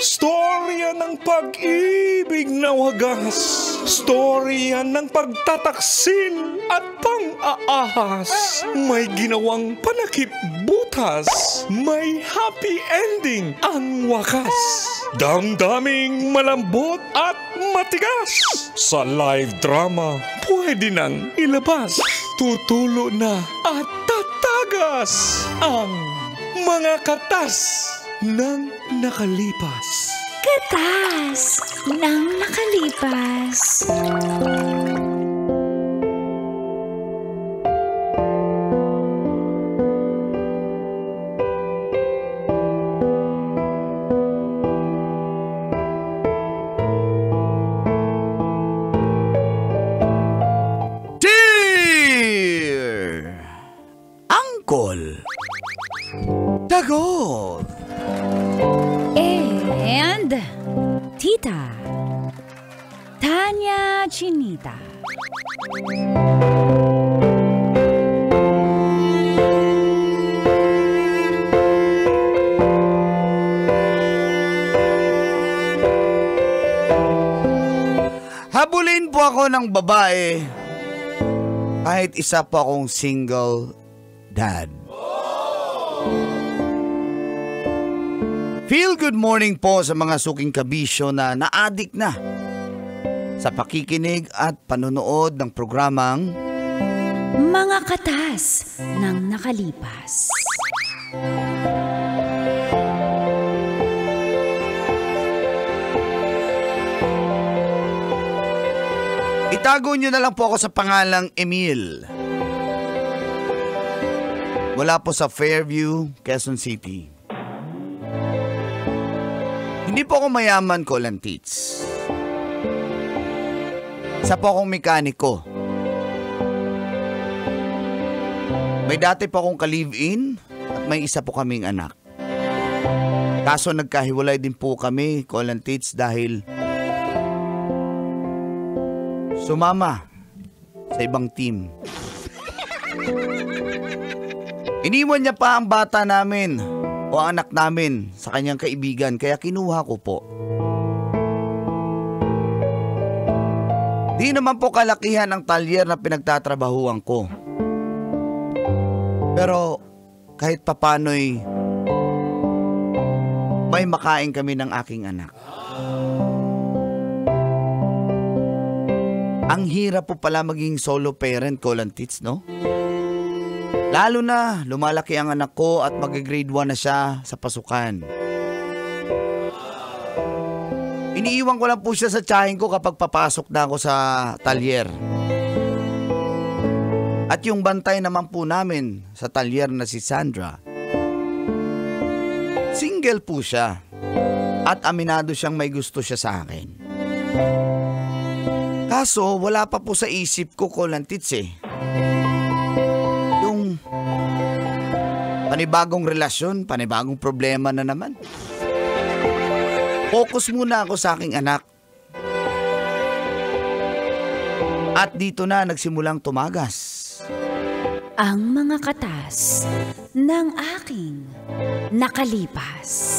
Storya ng pag-ibig na wagas. Storya ng pagtataksil at pang-aahas. May ginawang panakip butas. May happy ending ang wakas. Damdaming malambot at matigas. Sa live drama, pwede nang ilabas. Tutulo na at tatagas ang mga katas ng nakalipas. Katas ng nakalipas. Dear Uncle Dagol And Tita Tanya Chinita. habulin po ako ng babae kahit isa po akong single dad. Feel good morning po sa mga suking kabisyo na na-addict na sa pakikinig at panonood ng programang Mga katas ng nakalipas. Itago nyo na lang po ako sa pangalang Emil. Wala po sa Fairview, Quezon City. Hindi po ako mayaman, Colantits. Isa po akong mekaniko. May dati po akong ka-live-in at may isa po kaming anak. Kaso nagkahiwalay din po kami, Colantits, dahil sumama sa ibang team. Iniwan niya pa ang bata namin o anak namin sa kanyang kaibigan, kaya kinuha ko po. Di naman po kalakihan ang talyer na pinagtatrabahuan ko. Pero kahit papano'y may makain kami ng aking anak. Ang hirap po pala maging solo parent, Colantits, no? Lalo na lumalaki ang anak ko at mag-grade 1 na siya sa pasukan. Iniiwan ko lang po siya sa tiyahin ko kapag papasok na ako sa talyer. At yung bantay naman po namin sa talyer na si Sandra, single po siya at aminado siyang may gusto siya sa akin. Kaso wala pa po sa isip ko, Colantits, yung panibagong relasyon, panibagong problema na naman. Focus muna ako sa aking anak. At dito na nagsimulang tumagas Ang mga katas ng aking nakalipas.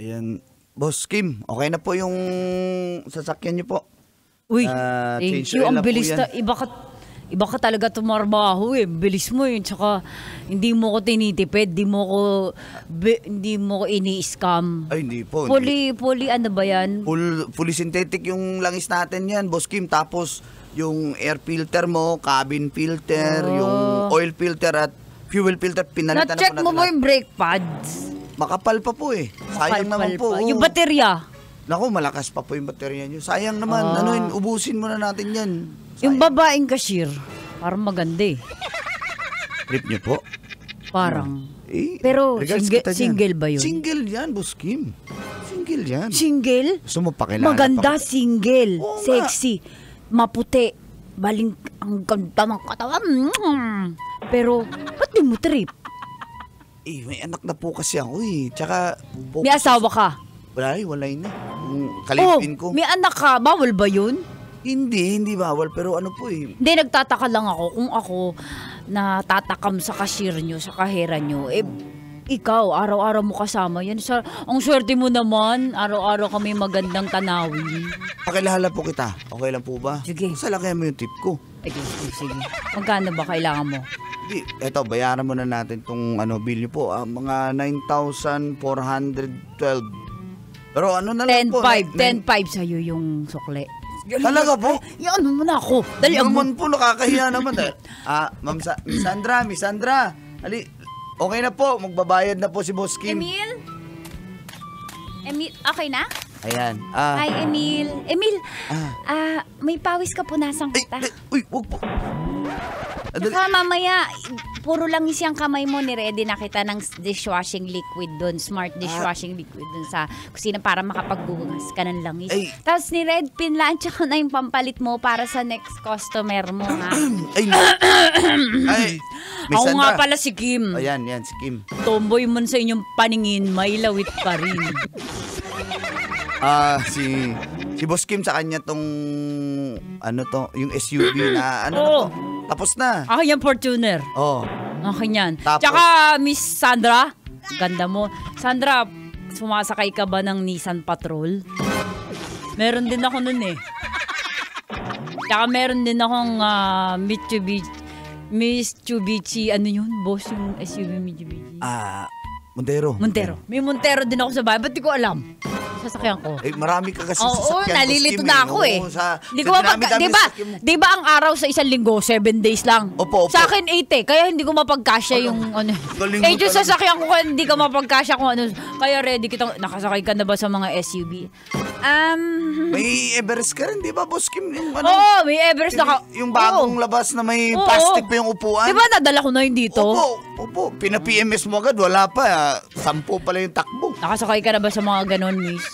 Ayan, Boss Kim, okay na po yung sasakyan niyo po. Uy, change thank you. oil Ang na po bilis yan. iba ka talaga tumarbaho eh. Bilis mo yun. Tsaka hindi mo ko tinitipid, hindi mo ko ini-scam. Ay, hindi po. Hindi. Fully ano ba yan? Fully synthetic yung langis natin yan, Boss Kim. Tapos yung air filter mo, cabin filter, yung oil filter at fuel filter, pinalitan na po Na-check natin. mo ba yung brake pads? Makapal pa po eh. Sayang naman po. Yung baterya? Naku, malakas pa po yung baterya nyo. Sayang naman, ubusin muna natin yan. Yung babaeng cashier, parang maganda eh. Trip nyo po? Parang. Hmm. Pero Regards kita dyan. single ba yun? Single yan, Boss Kim. Single yan. Single? Gusto mo pakilala Maganda, pa? single. Oo nga. Sexy. Maputi. Baling ang ganda ng katawan. Pero, ba't di mo trip? May anak na po kasi ako eh. Tsaka, May asawa ka? walay na. Kalipin ko. May anak ka. Bawal ba yun? Hindi bawal. Pero ano po eh. Hindi, nagtataka lang ako kung ako natatakam sa cashier nyo, sa kahera nyo. Ikaw, araw-araw mo kasama yan. Ang swerte mo naman, araw-araw kami magandang tanawin. Pakilala po kita. Okay lang po ba? Sige. Salakyan mo yung tip ko. Sige. Magkano ba kailangan mo? Eto, bayaran muna natin tong bill nyo po. Mga 9,412. Pero ano na lang po. 10.5 sa'yo yung sukle. Talaga po? Yan mo na ako. Dali Naman po, nakakahiya naman. Miss Sandra. Ali, okay na po. Magbabayad na po si Boss Kim. Emil, okay na? Ayan. Hi, Emil. May pawis ka punasan kita. Uy, wag po. Saka mamaya, puro lang siyang kamay mo, ni-ready na kita ng dishwashing liquid doon, smart dishwashing liquid doon sa kusina para makapagbugas ka ng langis. Ay. Tapos ni-red pin lang, tsaka na yung pampalit mo para sa next customer mo, ha? Miss Ako Sandra. nga pala si Kim. Ayan, si Kim. Tomboy man sa inyong paningin, may lawit pa rin. Si Boss Kim sa kanya tong yung SUV na na to. Tapos na. Ako yung Fortuner. Oh. Okay yan. Tapos? Tsaka, Miss Sandra, ganda mo. Sandra, sumasakay ka ba ng Nissan Patrol? Meron din ako nun eh. Tsaka meron din akong Mitsubishi, ano yun? Boss, yung SUV Mitsubishi. Montero. May Montero din ako sa bahay. Ba't di ko alam? Sasakyan ko. Marami ka kasi Oo, sasakyan. nalilito Boss Kim, na ako eh. Di ko di ba ang araw sa isang linggo, 7 days lang? Opo. Sa akin 8 eh, kaya hindi ko mapagkasya yung ano. Galing mo Yung talaga. sasakyan ko, hindi ko mapagkasya kung ano. Kaya ready kita, nakasakay ka na ba sa mga SUV? May Everest ka rin, di ba, Boss Kim? Yung Oo, may Everest na yung bagong labas na may Oo. plastic pa yung upuan. Di ba nadala ko na yun dito? Opo. Pina-PMS mo agad, wala pa. 10 pala yung takbo. Nakasakay ka na ba sa mga ganon, miss?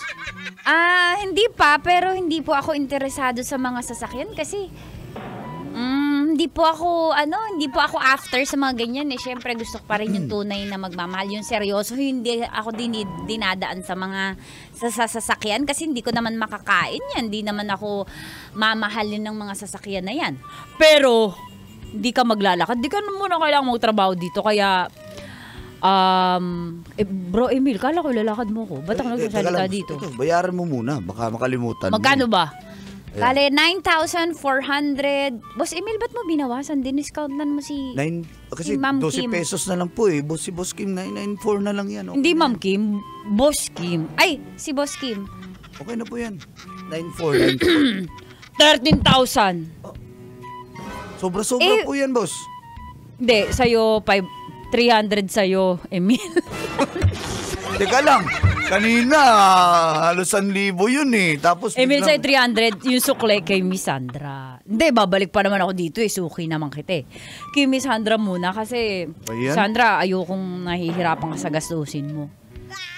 Hindi pa, pero hindi po ako interesado sa mga sasakyan kasi hindi po ako after sa mga ganyan eh. Syempre gusto ko pa rin yung tunay na magmamahal, yung seryoso. Hindi ako dinadaan sa mga sasakyan kasi hindi ko naman makakain yan. Hindi naman ako mamahalin ng mga sasakyan na yan. Pero, hindi ka maglalakad. Di ka muna kailangang magtrabaho dito. Kaya, bro Emil, kala ko lalakad mo ko. Ba't ako nagsasalita dito? Ito, bayaran mo muna, baka makalimutan Magkano mo. ba? Bale, 9,400. Boss Emil, ba't mo binawasan? Diniscountan mo si... Kasi si Ma'am 12 Kim. pesos na lang po eh. Si Boss Kim, 994 na lang yan. Okay Hindi na. Ma'am Kim, Boss Kim. Ay, si Boss Kim. Okay na po yan. 9,494. 13,000. Sobra-sobra po yan, boss. Hindi, sa'yo 300 sa'yo, Emil. Teka lang. Kanina, halos 1,000 yun eh. Tapos Emil sa'yo biglang- 300, yung sukle kay Miss Sandra. Hindi, babalik pa naman ako dito eh. Suki naman kita eh. Kay Miss Sandra muna kasi, Ayan. Sandra, ayokong nahihirapan ka sa gastusin mo.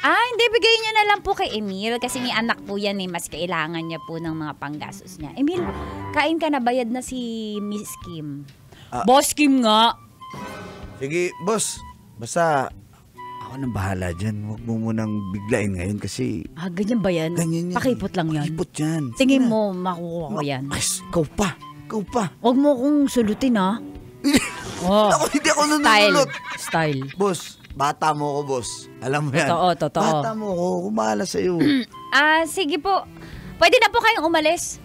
Hindi, bigay niyo na lang po kay Emil kasi may anak po yan eh. Mas kailangan niya po ng mga panggastos niya. Emil, kain ka na, bayad na si Miss Kim. Boss Kim nga. Sige, boss. Basta, ako nang bahala dyan. Huwag mo munang biglain ngayon kasi Ganyan ba yan? ganyan yan. Pakipot lang yan. Pakipot yan. Sige Tingin na. mo, makukuha ko yan. Ay, ikaw pa. Huwag mo kong sulutin ha. Ako, hindi ako nanunulot. Style. Boss, bata mo ako, boss. Alam mo yan. Totoo. Bata mo ako. Kumahala sa'yo. Sige po. Pwede na po kayong umalis.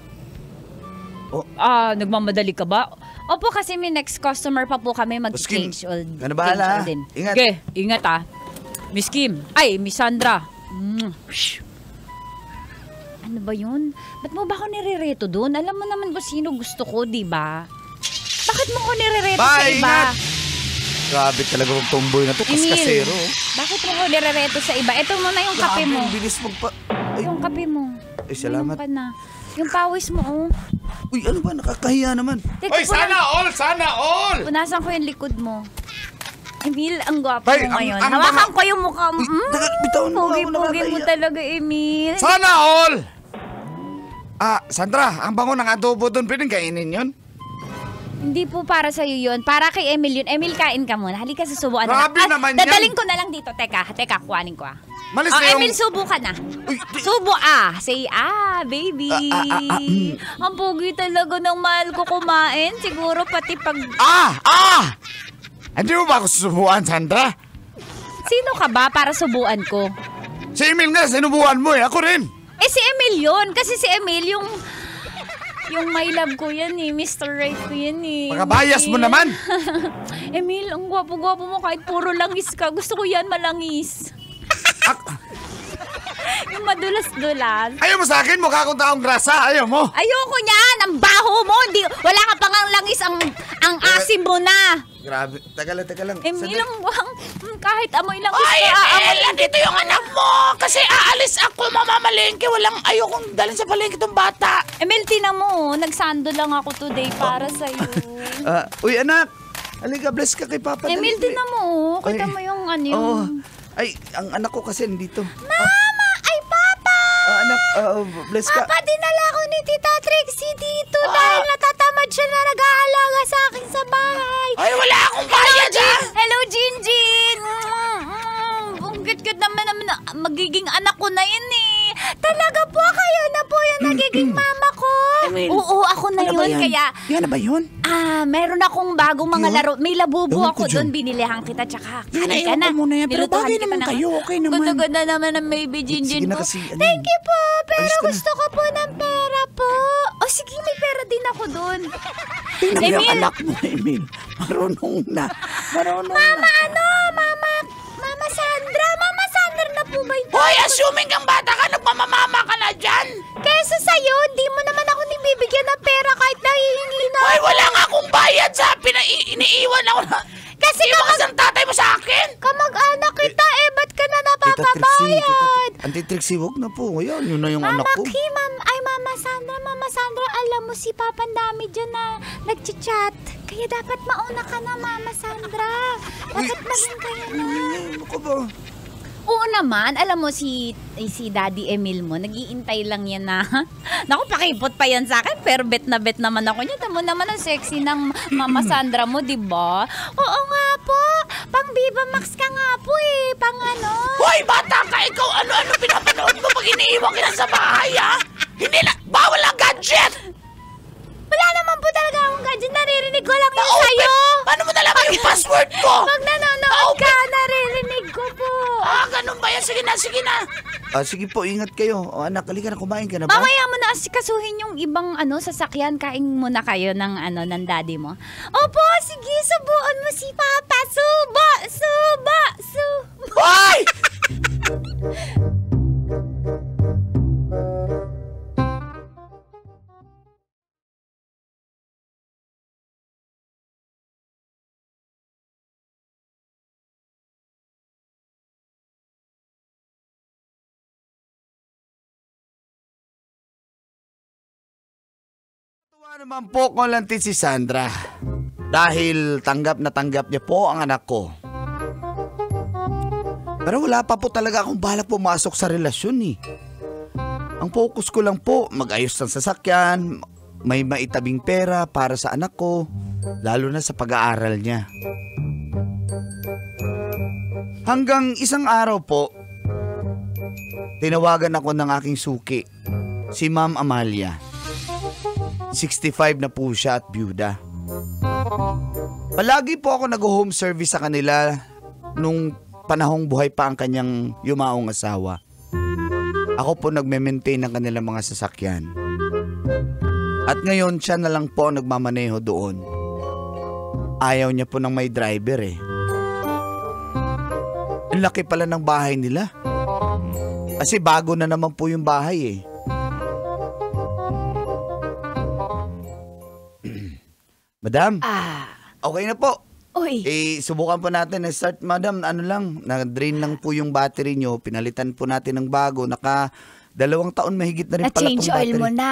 Nagmamadali ka ba? Opo, kasi may next customer pa po kami Boss Kim, mag-change oil. ka na bahala, change oil ha? din. Ingat. Okay, ingat ha. Miss Kim. Ay, Miss Sandra. Ano ba yun? Ba't mo ba ako nirereto doon? Alam mo naman kung sino gusto ko, di ba? Bakit mo ako nirereto sa Bye, iba? ingat! Grabe talaga yung tomboy na to. Emil, Kaskasero. bakit mo ako nirereto sa iba? Ito muna yung kape mo. Grabe, bilis magpa... Yung kape mo. Ay, salamat. Inom ka na. Yung pawis mo, oh. Uy, ano ba? Nakakahiya naman. Teka, Oy, sana all! Sana all! punasan ko yung likod mo. Emil, ang gwapo Tay, mo ngayon. ang Hawakan mga- ko yung mukha mo. Uy, bitawan mo nga ako, Pogi-pogi mo nakakahiya. talaga, Emil. Sana all! Sandra, ang bango ng adobo doon, pwedeng kainin yun? Hindi po para sa'yo yun. Para kay Emil yun. Emil, kain ka muna. Halika, susubuan na. Grabe naman yan. Dadaling ko na lang dito. Teka, kuhanin ko Malis Oh, na yung... Emil, subo ka na. Uy, Subo Say baby. Ang pogi talaga ng mahal ko kumain. Siguro pati pag... Hindi mo ba ako susubuan, Sandra? Sino ka ba para subuan ko? Si Emil nga, sinubuan mo eh. Ako rin. Si Emil yun. Kasi si Emil yung my love ko yan eh. Mr. Right ko yan eh. Pagkabayas mo naman. Emil, ang gwapo-gwapo mo kahit puro langis ka. Gusto ko yan malangis. Yung madulas-dulas. Ayaw mo sa akin, mukha akong taong grasa. Ayaw mo. Ayoko niyan! Ang baho mo! Wala ka pang ang langis, ang asim mo na! Grabe. Teka lang. Emil, Sandra. kahit amoy langis Ay, ka, Emil, nandito yung anak mo. Kasi aalis ako, mamamalengke. Ayokong dalhin sa palengke tong bata. Emil, tinan mo, nagsando lang ako today para sa'yo. Uy, anak. Halika, bless ka kay Papa. Emil, Dali. tinan mo, kita Ay. mo yung ano yung... Oo. Ay, ang anak ko kasi nandito. Mama! Ay, Papa! Anak, bless ka. Papa, dinala ko ni Tita Trixie dito dahil natatamad siya na nag-aalaga sa akin sa bahay. Ay, wala akong bayad, ha? Hello, Jinjin! Ang cute-cute naman magiging anak ko na yun eh. Talaga po, kayo na po yung nagiging mama ko. Emil, Oo, ako na ano ba yun. yan? Kaya, Yan na ba yun? meron akong bagong mga Yun? laro. May labubo Ewan ako ko dyan. doon. Binilihan kita, tsaka Yan, kain ka ewan na. ko muna yan. Pero Nilutuhan bagay kita naman ng- kayo, okay naman. Ganda-ganda naman ang baby Jinjin Sige na ko. kasi, ano Thank yan? you po, pero Alis ka na. gusto ko po ng pera po. O sige, may pera din ako doon. Tingnan mo yung Emil. anak mo, Emil. Marunong na. Mama Sandra. Mama Sandra na po ba yun? Hoy, assuming kang bata ka, nagmamamama ka na dyan. Kesa sa'yo, di mo naman ako nibibigyan ng pera kahit nahihingi na Hoy, ako. wala nga akong bayad sa iniiwan ako na. Kasi Iwan kasi ang tatay mo sa akin. kamag-anak kita ba't ka na Tita Trixie, napapabayad? Auntie Trixie, wag na po. Ayan, yun na yung Mama anak ko. Kim, Mama Sandra, alam mo si Papa ang dami dyan na nagchat-chat. Kaya dapat mauna ka na, Mama Sandra. Dapat maging kayo na. Ano ka ba? Oo naman, alam mo si Daddy Emil mo, nag-iintay lang yan na. Naku, pakipot pa yan sa akin, pero bet naman ako niya. Tamo naman ang sexy ng Mama Sandra mo, di ba? Oo nga po, pang Viva Max ka nga po eh, pang ano. Hoy, bata ka, ikaw ano-ano pinapanood mo pag iniiwan kita sa bahay, ha? Hindi na, bawal ang gadget. Wala naman po talaga akong gadget, naririnig ko lang yun Na-open. sa'yo. Paano mo nalaman yung password ko? Pag nanonood ka, naririnig ko po. Ganun ba yan? Sige na. Sige po, ingat kayo. O anak, halika na, kumain ka na ba? Mamaya mo na asikasuhin yung ibang sasakyan, kain muna kayo ng daddy mo. Opo, sige, subuan mo si Papa. Subo. Hoy! Tuwa naman po ko lang si Sandra. Dahil tanggap na tanggap niya po ang anak ko. Pero wala pa po talaga akong balak pumasok sa relasyon eh. Ang focus ko lang po, mag-ayos ng sasakyan, may maitabing pera para sa anak ko, lalo na sa pag-aaral niya. Hanggang isang araw po, tinawagan ako ng aking suki, si Ma'am Amalia. 65 na po siya at byuda. Palagi po ako nag-home service sa kanila nung panahong buhay pa ang kanyang yumaong asawa. Ako po nagme-maintain ng kanilang mga sasakyan. At ngayon siya na lang po ang nagmamaneho doon. Ayaw niya po ng may driver eh. Ang laki pala ng bahay nila. Kasi bago na naman po yung bahay eh. Madam, okay na po. Uy, Subukan po natin. Start, madam, ano lang, na-drain lang po yung battery nyo. Pinalitan po natin ng bago. 2 taon mahigit na rin pala Na-change tong oil battery. mo na.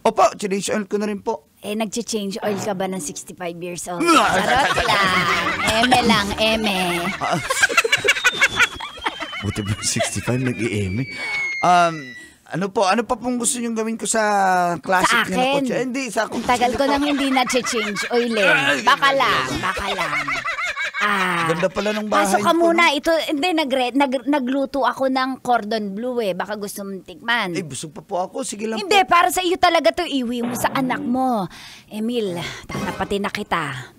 Opo, change oil ko na rin po. Nag-change oil ka ba ng 65 years old? Charot lang. Eme lang, eme. Buti ba 65 nag-i-eme? Ano pa pong gusto niyong gawin ko sa classic Sa niya na akin? kotse? Hindi, sa Ang tagal ko nang hindi na-change oil eh. Baka lang. Ganda pala ng bahay Pasok ka niyo po, muna. no? Ito, hindi, nagluto ako ng cordon bleu eh. Baka gusto mong tikman. Busog pa po ako. Sige lang Hindi, para sa iyo talaga to. Iwi mo sa anak mo. Emil, tatapatin na kita.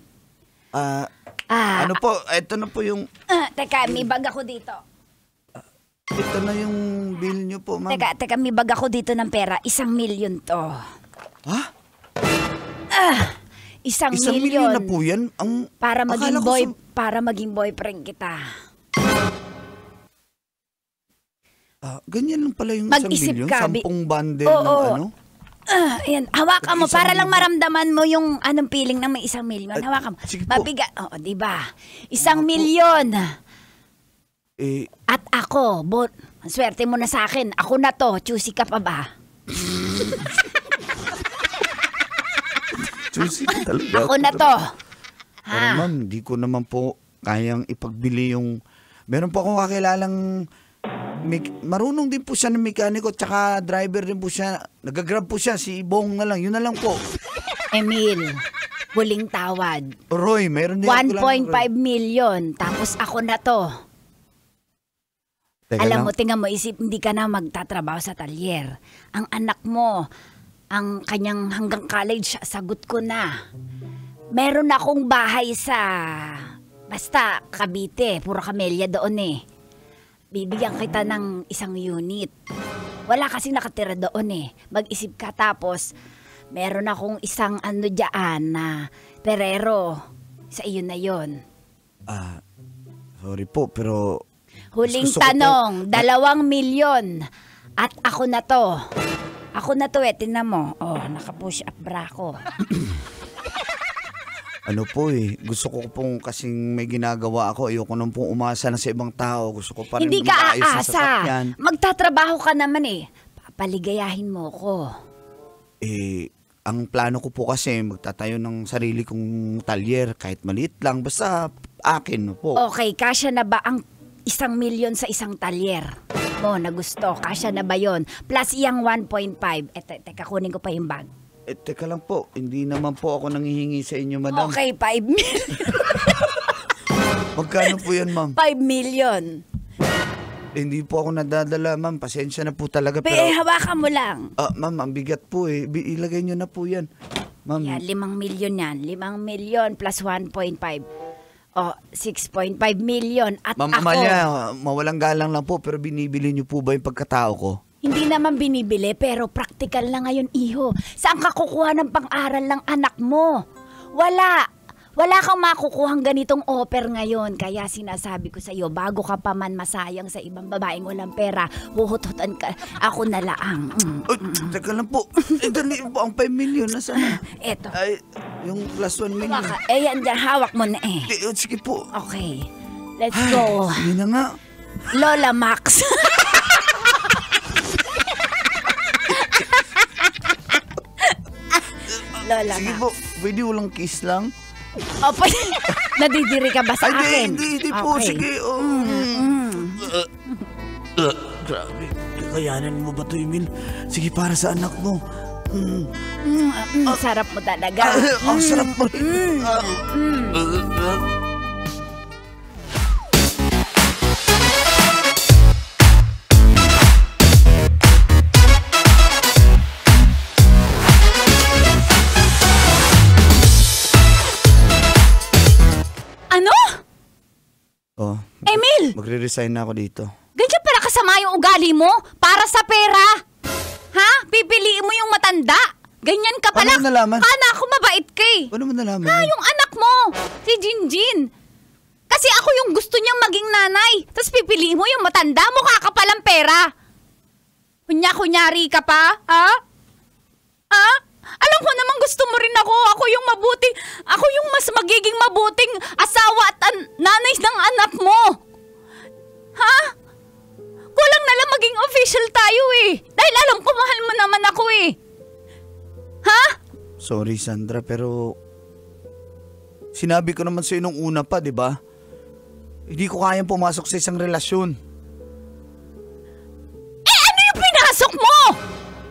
Ano po, ito na po yung... Teka, may bag ako dito. Ito na yung bill niyo po, ma'am. Teka, may bag ako dito ng pera. 1 million to. Ha? 1 1 million na po yan? Para Akala maging ko para maging boyfriend kita. Ganyan lang pala yung 1 Mag-isip million? ka, 10 bundle Oo. ng ano? Ayan, hawakan mo 1 para lang million. maramdaman mo yung anong feeling ng may 1 million. Hawakan mo. sige po. Mabigat. Oo, di ba? 1 million. At ako, ang swerte mo na sa akin. Ako na to. Choosy ka pa ba? Juicy talaga. Ako na to. Pero ma'am, di ko naman po kayang ipagbili yung... Meron po akong kakilalang... Marunong din po siya ng mekaniko tsaka driver din po siya. Nagagrab po siya, si Bong na lang. Yun na lang po. Emil, huling tawad. Roy, meron din 1.5 million. Tapos ako na to. Teka Alam lang. mo, tingnan mo, isip, hindi ka na magtatrabaho sa talyer. Ang anak mo, ang kanyang hanggang college, sagot ko na. Meron akong bahay sa, basta, Cavite. Puro kamelya doon eh. Bibigyan kita ng 1 unit. Wala kasi nakatira doon eh. Mag-isip ka tapos, meron akong isang ano dyan na perero. Sa iyo na yon. Sorry po, pero... Huling gusto ko tanong, 2 milyon. At ako na to. Ako na to eh, tingnan mo. Oh, naka-push up bra ko. Ano po gusto ko pong kasing may ginagawa ako. Ayoko nang pong umasa na sa ibang tao. Gusto ko pa rin Hindi ka maayos na aasa. sasakyan. Magtatrabaho ka naman eh. Papaligayahin mo ko. Ang plano ko po kasi magtatayo ng sarili kong talyer. Kahit maliit lang, basta akin po. Okay, kasya na ba ang 1 milyon sa isang talyer? Mo na gusto, kasya na ba yon? Plus iyang 1.5. Teka, kunin ko pa yung bag. Teka lang po, hindi naman po ako nanghihingi sa inyo, madam. Okay, 5 million. Magkano po yan, ma'am? 5 million. Hindi po ako nadadala, ma'am. Pasensya na po talaga. Hawakan mo lang. Ma'am, ang bigat po Ilagay nyo na po yan. Ma'am. Yan, 5 million yan. 5 million plus 1.5. O, 6.5 million. At Ma'am ako, Amalia, mawalang galang lang po, pero binibili nyo po ba yung pagkatao ko? hindi naman binibili, pero practical na ngayon, iho. Saan ka kukuha ng pang-aral ng anak mo? Wala. Wala kang makukuhang ganitong offer ngayon. Kaya sinasabi ko sa iyo, bago ka pa man masayang sa ibang babaeng walang pera, huhut-hutan ka. Ako na lang. Teka lang po. Dali po ang 5 million. Nasaan? Eto. Ay, yung plus 1 million. Yan dyan, hawak mo na eh. Sige po. Okay. Let's go. Sige na nga. Lola Max. Lola Sige Max. po. Pwede walang kiss lang? O, nadidiri ka ba sa akin? Hindi po. Okay. Sige. Grabe. Kakayanan mo ba ito, Emil? Sige, para sa anak mo. Sarap mo talaga. Ang sarap mo. Ano? Oh, Emil! magre-resign na ako dito. Ganyan pala kasama yung ugali mo? Para sa pera? Ha? Pipiliin mo yung matanda? Ganyan ka pala? Paano mo nalaman? Kana ako mabait ka eh. Paano mo nalaman? Yung anak mo, si Jinjin. Kasi ako yung gusto niyang maging nanay. Tapos pipiliin mo yung matanda, mukha ka palang pera. Kunya-kunyari ka pa? Ha? Ha? Alam ko naman gusto mo rin ako. Ako yung mas magiging mabuting asawa at nanay ng anak mo. Ha? Kulang na lang maging official tayo eh. Dahil alam ko mahal mo naman ako eh. Ha? Sorry, Sandra, pero sinabi ko naman sa'yo nung una pa, di ba? Hindi ko kayang pumasok sa isang relasyon. Ano yung pinasok mo?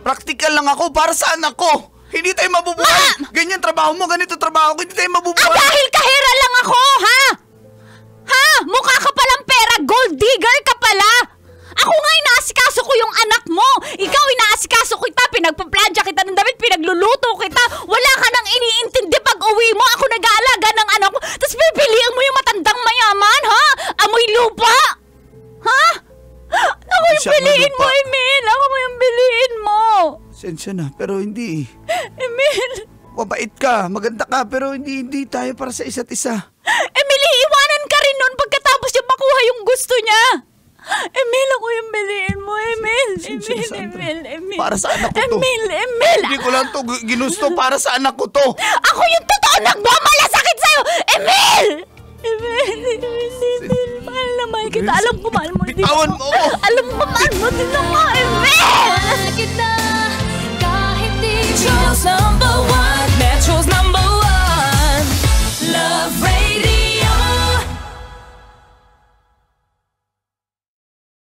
Practical lang ako para sa anak ko. Hindi tayo mabubuhay. Ganyan trabaho mo, ganito trabaho ko, hindi tayo mabubuhay. Dahil kahera lang ako, ha? Ha? Mukha ka palang pera, gold digger ka pala. Ako nga inaasikaso ko yung anak mo. Ikaw inaasikaso kita, pinagpaplantya kita ng damit, pinagluluto kita. Wala ka nang iniintindi pag uwi mo. Ako nag-aalaga ng anak mo. Tapos pipiliin mo yung matandang mayaman, ha? Amoy lupa. Ha? Ako yung Siya, piliin mo, lupa. Emil. Ako mo yung piliin mo. Sensya na, pero hindi. Emil. Mabait ka, maganda ka, pero hindi tayo para sa isa't isa. Emil, iiwanan ka rin nun pagkatapos niya makuha yung gusto niya. Emil, ako yung piliin mo, Emil. Sensya na, Sandra. Emil. Para sa anak ko to. Emil. Hindi ko lang to ginusto para sa anak ko to. Ako yung totoo nagmamalasakit sa'yo! Emil! Emil. Mahal na mahal kita. Alam ko mahal mo din Bitawan ako. mo ako. Alam ko mahal mo din ako.